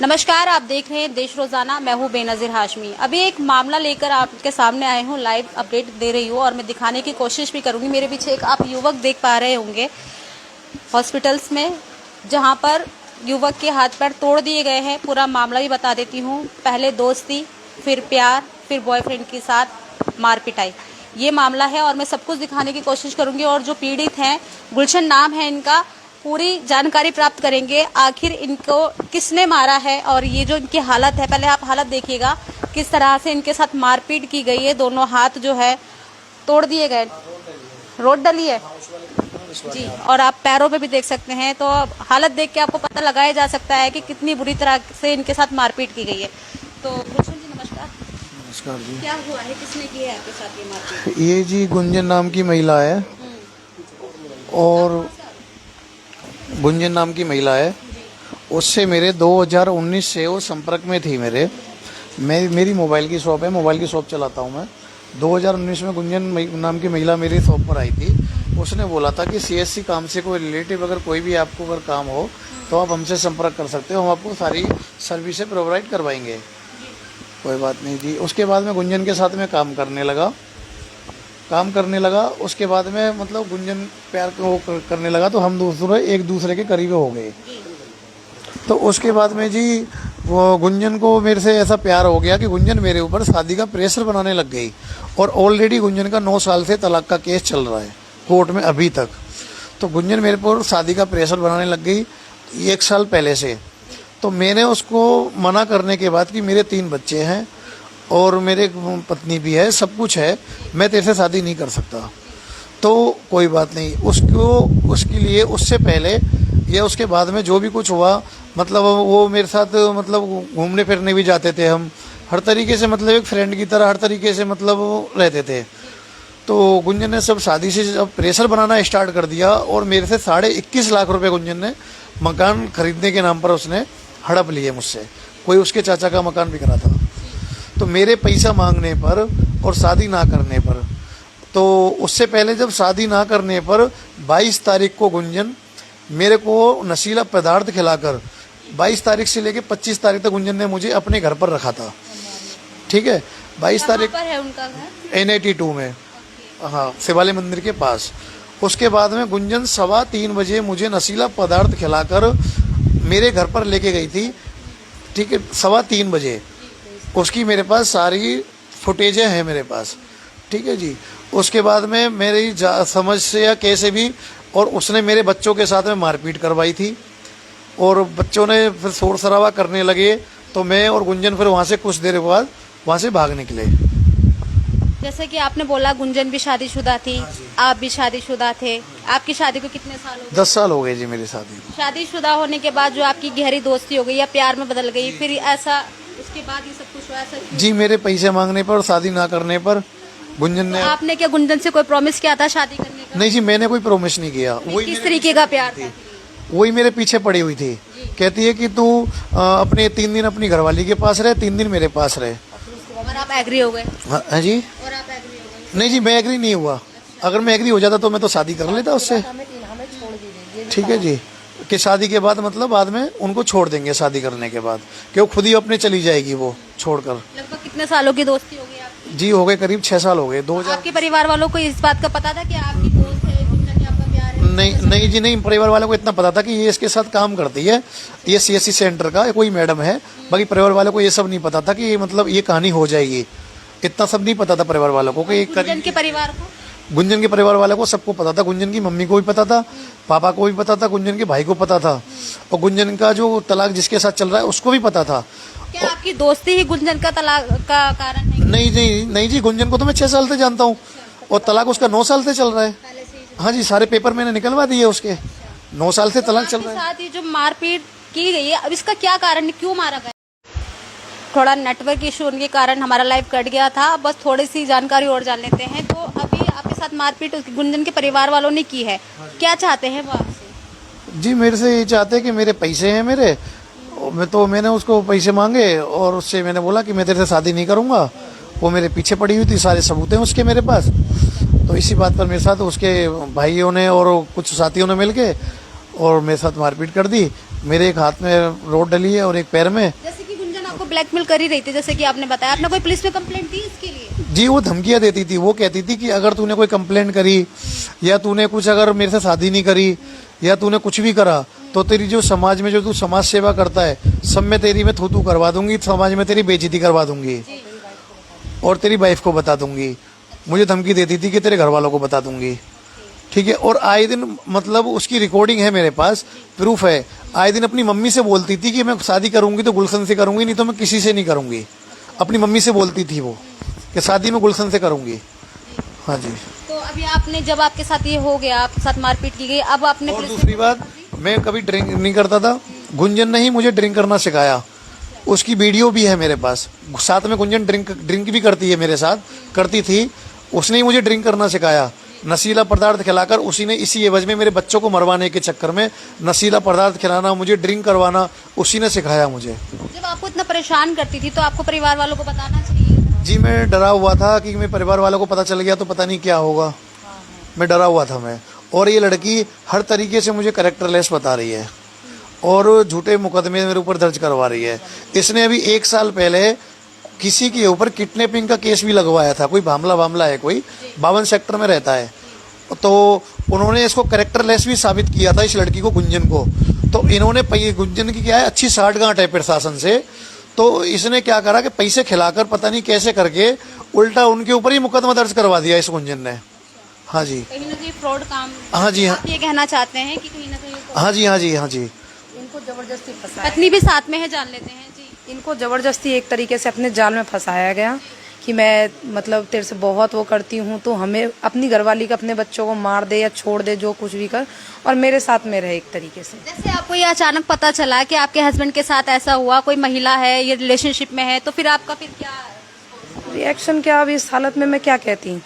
नमस्कार, आप देख रहे हैं देश रोजाना। मैं हूं बेनजीर हाशमी। अभी एक मामला लेकर आपके सामने आए हूं, लाइव अपडेट दे रही हूं और मैं दिखाने की कोशिश भी करूंगी। मेरे पीछे एक आप युवक देख पा रहे होंगे हॉस्पिटल्स में, जहां पर युवक के हाथ पैर तोड़ दिए गए हैं। पूरा मामला भी बता देती हूं। पहले दोस्ती, फिर प्यार, फिर बॉयफ्रेंड के साथ मार पिटाई, ये मामला है और मैं सब कुछ दिखाने की कोशिश करूंगी। और जो पीड़ित हैं, गुलशन नाम है इनका, पूरी जानकारी प्राप्त करेंगे। आखिर इनको किसने मारा है और ये जो इनकी हालत है, पहले आप हालत देखिएगा किस तरह से इनके साथ मारपीट की गई है। दोनों हाथ जो है तोड़ दिए गए, रोड डली है जी, और आप पैरों पे भी देख सकते हैं। तो हालत देख के आपको पता लगाया जा सकता है कि कितनी बुरी तरह से इनके साथ मारपीट की गई है। तो गुलशन जी नमस्कार। नमस्कार जी। क्या हुआ है, किसने की है आपके साथ ये मारपीट? ये जी गुंजन नाम की महिला है और गुंजन नाम की महिला है। उससे मेरे 2019 से वो संपर्क में थी। मेरी मोबाइल की शॉप है, मोबाइल की शॉप चलाता हूँ मैं। 2019 में गुंजन नाम की महिला मेरी शॉप पर आई थी। उसने बोला था कि सीएससी काम से कोई रिलेटिव अगर कोई भी आपको अगर काम हो तो आप हमसे संपर्क कर सकते हो, हम आपको सारी सर्विसेज प्रोवाइड करवाएंगे। कोई बात नहीं जी। उसके बाद में गुंजन के साथ में काम करने लगा। उसके बाद में मतलब गुंजन प्यार को करने लगा तो हम एक दूसरे के करीब हो गए। तो उसके बाद में जी वो गुंजन को मेरे से ऐसा प्यार हो गया कि गुंजन मेरे ऊपर शादी का प्रेशर बनाने लग गई। और ऑलरेडी गुंजन का 9 साल से तलाक का केस चल रहा है कोर्ट में अभी तक। तो गुंजन मेरे पर शादी का प्रेशर बनाने लग गई 1 साल पहले से। तो मैंने उसको मना करने के बाद कि मेरे 3 बच्चे हैं और मेरे पत्नी भी है, सब कुछ है, मैं तेरे से शादी नहीं कर सकता। तो कोई बात नहीं, उसके लिए उससे पहले या उसके बाद में जो भी कुछ हुआ, मतलब वो मेरे साथ मतलब घूमने फिरने भी जाते थे हम, हर तरीके से मतलब एक फ्रेंड की तरह हर तरीके से मतलब रहते थे। तो गुंजन ने सब शादी से जब प्रेशर बनाना स्टार्ट कर दिया और मेरे से 21.5 लाख रुपए गुंजन ने मकान खरीदने के नाम पर उसने हड़प लिए मुझसे। कोई उसके चाचा का मकान बिक रहा था। तो मेरे पैसा मांगने पर और शादी ना करने पर, तो उससे पहले जब शादी ना करने पर 22 तारीख को गुंजन मेरे को नशीला पदार्थ खिलाकर 22 तारीख से लेके 25 तारीख तक गुंजन ने मुझे अपने घर पर रखा था। ठीक है, 22 तारीख पर है उनका घर NIT2 में, हाँ, शिवालय मंदिर के पास। उसके बाद में गुंजन 3:15 बजे मुझे नशीला पदार्थ खिलाकर मेरे घर पर लेके गई थी। ठीक है, 3:15 बजे। उसकी मेरे पास सारी फुटेजें हैं मेरे पास। ठीक है जी। उसके बाद में मेरी समझ से या कैसे भी, और उसने मेरे बच्चों के साथ में मारपीट करवाई थी और बच्चों ने फिर शोर शराबा करने लगे। तो मैं और गुंजन फिर वहाँ से कुछ देर बाद वहाँ से भाग निकले। जैसे कि आपने बोला गुंजन भी शादीशुदा थी, आप भी शादीशुदा थे। आपकी शादी को कितने साल हो गए? 10 साल हो गए जी मेरी शादी। शादीशुदा होने के बाद जो आपकी गहरी दोस्ती हो गई या प्यार में बदल गई, फिर ऐसा उसके बाद ये सब कुछ हुआ ऐसा? जी, मेरे पैसे मांगने पर और शादी ना करने पर गुंजन ने। तो आपने क्या गुंजन से कोई प्रॉमिस किया था शादी करने का? नहीं जी, मैंने कोई प्रॉमिस नहीं किया। वही किस तरीके का प्यार था? वही मेरे पीछे पड़ी हुई थी। कहती है कि तू अपने 3 दिन अपनी घरवाली के पास रहे, 3 दिन मेरे पास रहे। और आप एग्री हो गए? हाँ जी। और आप एग्री हो गए? नहीं जी, मैं एग्री नहीं हुआ। अगर मैं एग्री हो जाता तो मैं तो शादी कर लेता उससे। ठीक है जी, कि शादी के बाद मतलब बाद में उनको छोड़ देंगे शादी करने के बाद, कि वो खुद ही अपने चली जाएगी वो छोड़कर। लगभग कितने सालों की दोस्ती हो गई आपकी? जी हो गए करीब 6 साल हो गए। 2000। आपके परिवार वालों को इस बात का पता था कि आपकी दोस्त है गुंजन, या आपका प्यार है? नहीं जी, नहीं। परिवार वालों को इतना पता था कि ये इसके साथ काम करती है, ये CSC सेंटर का कोई मैडम है। बाकी परिवार वालों को ये सब नहीं पता था कि ये मतलब ये कहानी हो जाएगी। इतना सब नहीं पता था परिवार वालों को कि गुंजन के परिवार को? गुंजन के परिवार वालों को सबको पता था। गुंजन की मम्मी को भी पता था, पापा को भी पता था, गुंजन के भाई को पता था, और गुंजन का जो तलाक जिसके साथ चल रहा है उसको भी पता था। क्या आपकी दोस्ती ही गुंजन का तलाक का कारण है? नहीं जी, गुंजन को तो मैं 6 साल से जानता हूँ और तलाक उसका 9 साल से चल रहा है। पहले से ही? हाँ जी, सारे पेपर मैंने निकलवा दिए उसके। 9 साल से तलाक चल रहा है। साथ ही जो मारपीट की गई है, अब इसका क्या कारण है, क्यों मारा गया? थोड़ा नेटवर्क इशू के कारण हमारा लाइव कट गया था। बस थोड़ी सी जानकारी और जान लेते हैं। तो अभी आपके साथ मारपीट गुंजन के परिवार वालों ने की है, क्या चाहते हैं वो आपसे? जी, मेरे से ये चाहते हैं कि मेरे पैसे हैं मेरे, मैंने उसको पैसे मांगे और उससे मैंने बोला कि मैं तेरे से शादी नहीं करूँगा। वो मेरे पीछे पड़ी हुई थी, सारे सबूत हैं उसके मेरे पास। तो इसी बात पर मेरे साथ उसके भाइयों ने और कुछ साथियों ने मिलके और मेरे साथ मारपीट कर दी। मेरे एक हाथ में रोड डली है और एक पैर में। जैसे कि गुंजन आपको ब्लैकमेल कर ही रही थी, जैसे कि आपने बताया, आपने कोई पुलिस में कंप्लेंट दी इसके लिए? जी, वो धमकियां देती थी। वो कहती थी कि अगर तूने कोई कंप्लेंट करी या तूने कुछ अगर मेरे से शादी नहीं करी या तूने कुछ भी करा तो तेरी जो समाज में जो तू समाज सेवा करता है सब में तेरी मैं थू करवा दूंगी, समाज में तेरी बेइज्जती करवा दूंगी और तेरी वाइफ को बता दूंगी। मुझे धमकी देती थी कि तेरे घर वालों को बता दूंगी। ठीक है, और आए दिन मतलब उसकी रिकॉर्डिंग है मेरे पास, प्रूफ है। आए दिन अपनी मम्मी से बोलती थी कि मैं शादी करूंगी तो गुलशन से करूंगी, नहीं तो मैं किसी से नहीं करूंगी। अपनी मम्मी से बोलती थी वो कि शादी में गुलशन से करूंगी। हाँ जी। तो अभी आपने, जब आपके साथ ये हो गया, आपके साथ मारपीट की गई, अब आपने और पुलिस में- दूसरी बात, मैं कभी ड्रिंक नहीं करता था। गुंजन ने ही मुझे ड्रिंक करना सिखाया। उसकी वीडियो भी है मेरे पास। साथ में गुंजन ड्रिंक भी करती है, मेरे साथ करती थी। उसने ही मुझे ड्रिंक करना सिखाया। नशीला पदार्थ खिलाकर उसी ने, इसी एवज में मेरे बच्चों को मरवाने के चक्कर में नशीला पदार्थ खिलाना, मुझे ड्रिंक करवाना, उसी ने सिखाया मुझे। जब आपको इतना परेशान करती थी तो आपको परिवार वालों को बताना चाहिए था। जी, मैं डरा हुआ था कि मैं परिवार वालों को पता चल गया तो पता नहीं क्या होगा। मैं डरा हुआ था मैं। और ये लड़की हर तरीके से मुझे कैरेक्टरलेस बता रही है और झूठे मुकदमे मेरे ऊपर दर्ज करवा रही है। इसने अभी 1 साल पहले किसी के ऊपर किडनैपिंग का केस भी लगवाया था। कोई मामला है, कोई 52 सेक्टर में रहता है। तो उन्होंने इसको कैरेक्टरलेस भी साबित किया था, इस लड़की को, गुंजन को। तो इन्होंने गुंजन की क्या है, अच्छी साठगांठ है प्रशासन से। तो इसने क्या करा कि पैसे खिलाकर पता नहीं कैसे करके उल्टा उनके ऊपर ही मुकदमा दर्ज करवा दिया इस गुंजन ने। हाँ जी, कहीं ना कहीं फ्रॉड काम। हाँ जी, हाँ, आप ये कहना चाहते हैं कि कहीं ना कहीं हाँ जी, हाँ जी, हाँ जी। इनको जबरदस्ती फंसाया, पत्नी भी साथ में है, जान लेते हैं जी। इनको जबरदस्ती एक तरीके से अपने जाल में फंसाया गया कि मैं मतलब तेरे से बहुत वो करती हूँ तो हमें अपनी घरवाली का, अपने बच्चों को मार दे या छोड़ दे, जो कुछ भी कर, और मेरे साथ में रहे एक तरीके से। जैसे आपको ये अचानक पता चला कि आपके हस्बैंड के साथ ऐसा हुआ, कोई महिला है, ये रिलेशनशिप में है, तो फिर आपका फिर क्या रिएक्शन क्या, अब इस हालत में मैं क्या कहती।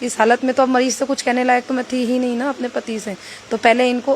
इस हालत में तो अब मरीज से कुछ कहने लायक तो मैं थी ही नहीं ना अपने पति से। तो पहले इनको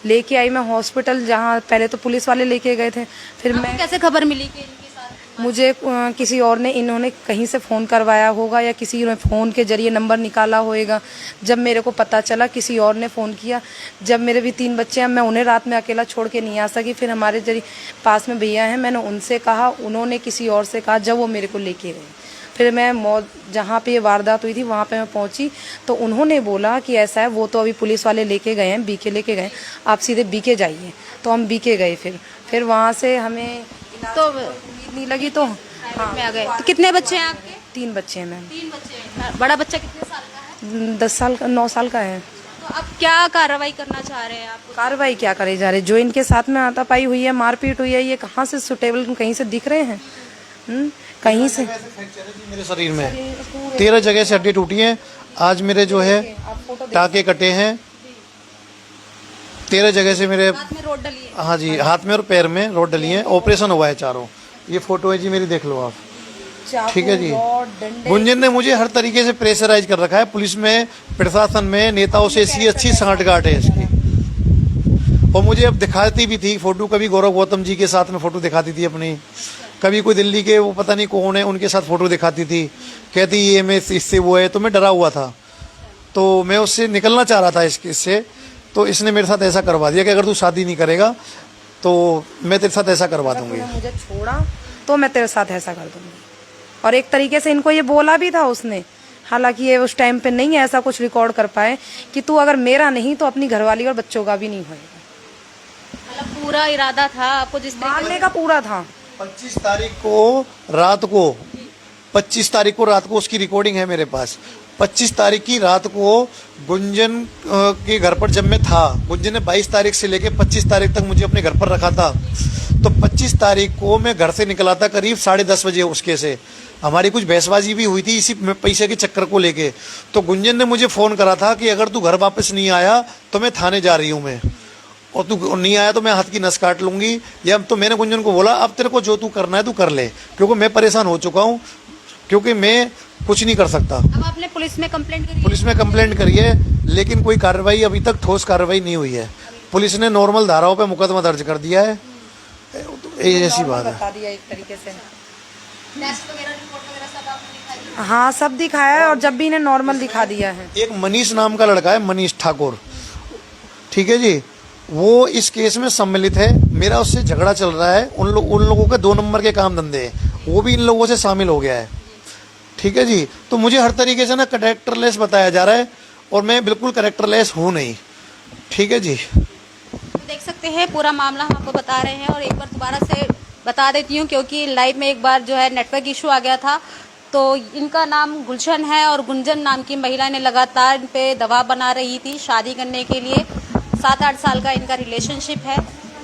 लेके आई मैं हॉस्पिटल, जहाँ पहले तो पुलिस वाले लेके गए थे। फिर मैं, कैसे खबर मिली कि इनके साथ? मुझे किसी और ने, इन्होंने कहीं से फ़ोन करवाया होगा या किसी ने फ़ोन के जरिए नंबर निकाला होएगा। जब मेरे को पता चला किसी और ने फ़ोन किया। जब मेरे भी 3 बच्चे हैं, मैं उन्हें रात में अकेला छोड़ के नहीं आ सकी। फिर हमारे जरिए पास में भैया हैं, मैंने उनसे कहा, उन्होंने किसी और से कहा, जब वो मेरे को लेके गए। फिर मैं जहाँ पे ये वारदात हुई थी वहाँ पे मैं पहुँची तो उन्होंने बोला कि ऐसा है, वो तो अभी पुलिस वाले लेके गए हैं, बीके लेके गए, आप सीधे बीके जाइए। तो हम बीके गए। फिर वहाँ से हमें तो उम्मीद नहीं लगी तो में आ गए। तो कितने बच्चे हैं आपके? 3 बच्चे हैं मैम। 3 बच्चे हैं। बड़ा बच्चा कितने साल का है? 10 साल का, 9 साल का है। तो अब क्या कार्रवाई करना चाह रहे हैं आप? कार्रवाई क्या करे जा रहे, जो इनके साथ में हाथापाई हुई है, मारपीट हुई है, ये कहाँ से सुटेबल, कहीं से दिख रहे हैं? कहीं से मेरे शरीर में 13 जगह से हड्डी टूटी है। आज मेरे जो है टाके कटे हैं 13 जगह से मेरे। हाथ में रोड डली है। हाँ जी, हाथ में और पैर में रोड डली है। ऑपरेशन हुआ है चारों। ये फोटो है जी मेरी, देख लो आप। ठीक है जी। गुंजन ने मुझे हर तरीके से प्रेशराइज कर रखा है। पुलिस में, प्रशासन में, नेताओं से इसकी अच्छी सांठगांठ है इसकी। और मुझे अब दिखाती भी थी फोटो, कभी गौरव गौतम जी के साथ में फोटो दिखाती थी अपनी, कभी कोई दिल्ली के वो पता नहीं कौन है उनके साथ फोटो दिखाती थी, कहती ये मैं इससे वो है। तो मैं डरा हुआ था, तो मैं उससे निकलना चाह रहा था इससे। तो इसने मेरे साथ ऐसा करवा दिया कि अगर तू शादी नहीं करेगा तो मैं तेरे साथ ऐसा करवा दूंगी। मुझे छोड़ा तो मैं तेरे साथ ऐसा कर दूंगी। और एक तरीके से इनको ये बोला भी था उसने, हालांकि ये उस टाइम पे नहीं ऐसा कुछ रिकॉर्ड कर पाए कि तू अगर मेरा नहीं तो अपनी घरवाली और बच्चों का भी नहीं होएगा। मतलब पूरा इरादा था आपको जिस मारने का पूरा था। 25 तारीख को रात को उसकी रिकॉर्डिंग है मेरे पास। 25 तारीख की रात को गुंजन के घर पर जब मैं था, गुंजन ने 22 तारीख से लेके 25 तारीख तक मुझे अपने घर पर रखा था। तो 25 तारीख को मैं घर से निकला था करीब 10:30 बजे। उसके से हमारी कुछ बहसबाजी भी हुई थी इसी पैसे के चक्कर को लेके। तो गुंजन ने मुझे फ़ोन करा था कि अगर तू घर वापस नहीं आया तो मैं थाने जा रही हूँ मैं, और तू नहीं आया तो मैं हाथ की नस काट लूंगी। या तो मैंने गुंजन को बोला अब तेरे को जो तू करना है तू कर ले, क्योंकि मैं परेशान हो चुका हूँ, क्योंकि मैं कुछ नहीं कर सकता। अब आपने पुलिस में कंप्लेंट करी? पुलिस में कंप्लेंट करी है, लेकिन कोई कार्रवाई अभी तक ठोस कार्रवाई नहीं हुई है। पुलिस ने नॉर्मल धाराओं पे मुकदमा दर्ज कर दिया है। ऐसी बात है। बता दिया एक तरीके से। टेस्ट वगैरह, रिपोर्ट वगैरह सब आपने दिखाई? हाँ, सब दिखाया है और जब भी इन्हें नॉर्मल दिखा दिया है। एक मनीष नाम का लड़का है, मनीष ठाकुर, ठीक है जी। वो इस केस में सम्मिलित है। मेरा उससे झगड़ा चल रहा है, उन लोगों के 2 नंबर के काम धंधे हैं, वो भी इन लोगों से शामिल हो गया है। ठीक है जी, तो मुझे हर तरीके से ना कैरेक्टरलेस बताया जा रहा है और मैं बिल्कुल कैरेक्टरलेस हूँ नहीं। ठीक है जी, देख सकते हैं पूरा मामला हम आपको बता रहे हैं, और एक बार दोबारा से बता देती हूँ क्योंकि लाइव में एक बार जो है नेटवर्क इशू आ गया था। तो इनका नाम गुलशन है और गुंजन नाम की महिला ने लगातार इन पे दबाव बना रही थी शादी करने के लिए। 7-8 साल का इनका रिलेशनशिप है।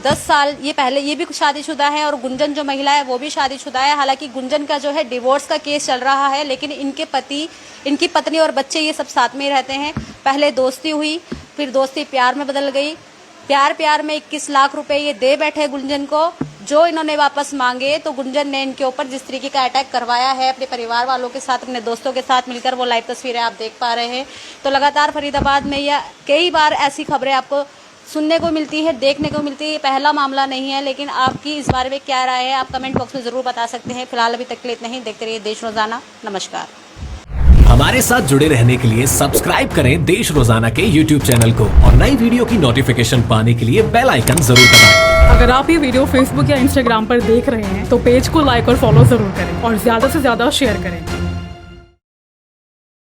10 साल ये पहले ये भी शादीशुदा है और गुंजन जो महिला है वो भी शादीशुदा है। हालांकि गुंजन का जो है डिवोर्स का केस चल रहा है, लेकिन इनकी पत्नी और बच्चे ये सब साथ में ही रहते हैं। पहले दोस्ती हुई, फिर दोस्ती प्यार में बदल गई। प्यार में 21 लाख रुपए ये दे बैठे गुंजन को, जो इन्होंने वापस मांगे। तो गुंजन ने इनके ऊपर जिस तरीके का अटैक करवाया है अपने परिवार वालों के साथ, अपने दोस्तों के साथ मिलकर, वो लाइव तस्वीरें आप देख पा रहे हैं। तो लगातार फरीदाबाद में यह कई बार ऐसी खबरें आपको सुनने को मिलती है, देखने को मिलती है। ये पहला मामला नहीं है, लेकिन आपकी इस बारे में क्या राय है आप कमेंट बॉक्स में ज़रूर बता सकते हैं। फिलहाल अभी तक के लिए इतना ही। देखते रहिए देश रोजाना। नमस्कार। हमारे साथ जुड़े रहने के लिए सब्सक्राइब करें देश रोजाना के YouTube चैनल को और नई वीडियो की नोटिफिकेशन पाने के लिए बेल आइकन जरूर दबाएं। अगर आप ये वीडियो Facebook या Instagram पर देख रहे हैं तो पेज को लाइक और फॉलो जरूर करें और ज्यादा से ज्यादा शेयर करें।